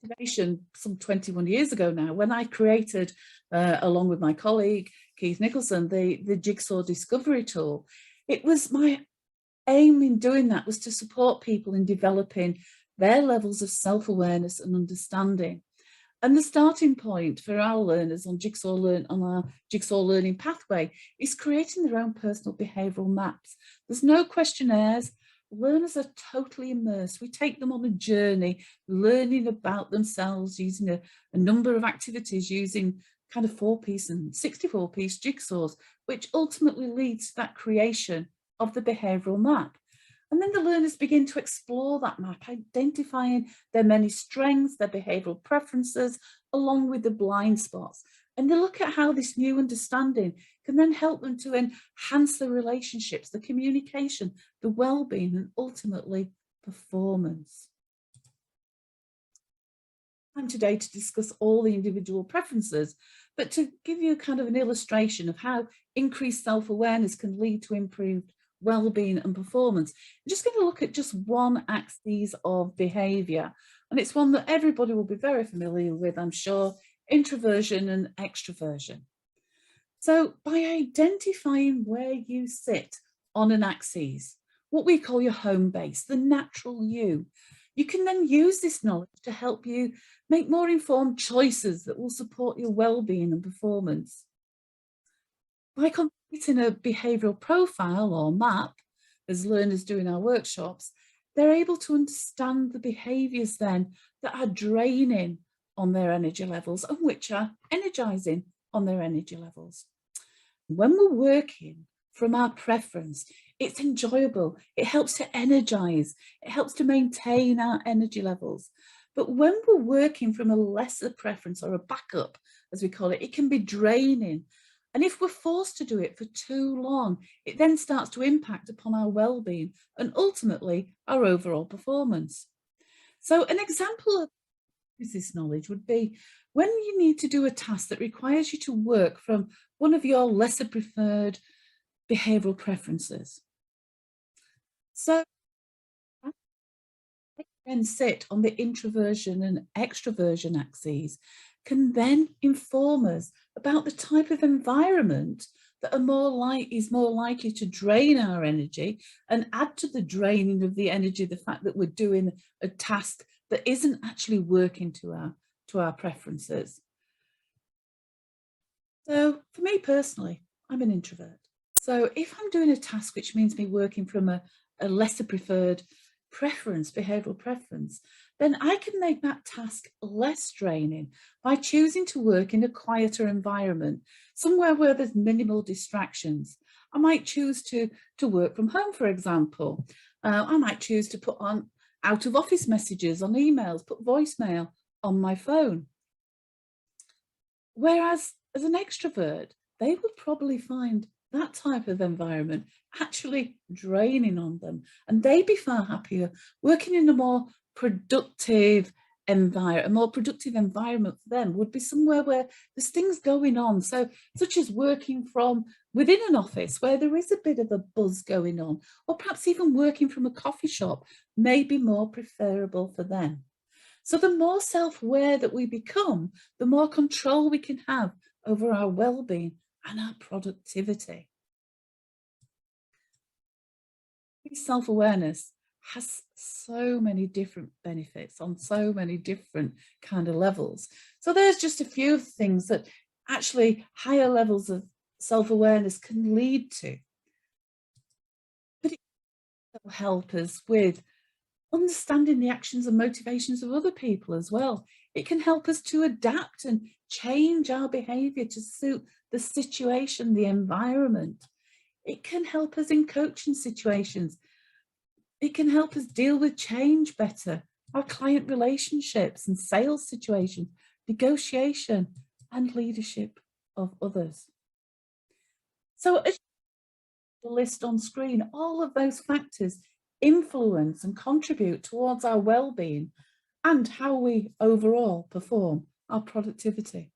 motivation some 21 years ago now, when I created, along with my colleague, Keith Nicholson, the Jigsaw Discovery Tool. It was my aim in doing that was to support people in developing their levels of self-awareness and understanding. And the starting point for our learners on our Jigsaw learning pathway is creating their own personal behavioural maps. There's no questionnaires. Learners are totally immersed. We take them on a journey, learning about themselves using a number of activities, using kind of 4-piece and 64-piece jigsaws, which ultimately leads to that creation of the behavioural map. And then the learners begin to explore that map, identifying their many strengths, their behavioural preferences, along with the blind spots. And they look at how this new understanding can then help them to enhance the relationships, the communication, the well-being, and ultimately performance. Time today to discuss all the individual preferences, but to give you kind of an illustration of how increased self-awareness can lead to improved well-being and performance. I'm just going to look at just one axis of behaviour, and it's one that everybody will be very familiar with, I'm sure: introversion and extroversion. So by identifying where you sit on an axis, what we call your home base, the natural you can then use this knowledge to help you make more informed choices that will support your well-being and performance. By completing a behavioural profile or map, as learners do in our workshops, they're able to understand the behaviours then that are draining on their energy levels and which are energising on their energy levels. When we're working from our preference, it's enjoyable, it helps to energise, it helps to maintain our energy levels. But when we're working from a lesser preference or a backup, as we call it, it can be draining. And if we're forced to do it for too long, it then starts to impact upon our well-being and ultimately our overall performance. So an example of this knowledge would be when you need to do a task that requires you to work from one of your lesser preferred behavioural preferences. So then sit on the introversion and extroversion axes can then inform us about the type of environment that is more likely to drain our energy and add to the draining of the energy, the fact that we're doing a task that isn't actually working to our preferences. So for me personally, I'm an introvert. So if I'm doing a task which means me working from a lesser preferred preference, behavioural preference, then I can make that task less draining by choosing to work in a quieter environment, somewhere where there's minimal distractions. I might choose to work from home, for example. I might choose to put on out of office messages on emails, put voicemail on my phone. Whereas as an extrovert, they would probably find that type of environment actually draining on them, and they'd be far happier working in a more productive environment. A more productive environment for them would be somewhere where there's things going on, so such as working from within an office where there is a bit of a buzz going on, or perhaps even working from a coffee shop may be more preferable for them. So the more self-aware that we become, the more control we can have over our well-being and our productivity. Self-awareness has so many different benefits on so many different kind of levels. So there's just a few of the things that actually higher levels of self-awareness can lead to. But it will help us with understanding the actions and motivations of other people as well. It can help us to adapt and change our behaviour to suit the situation, the environment. It can help us in coaching situations. It can help us deal with change better, our client relationships and sales situations, negotiation and leadership of others. So as the list on screen, all of those factors influence and contribute towards our well-being and how we overall perform our productivity.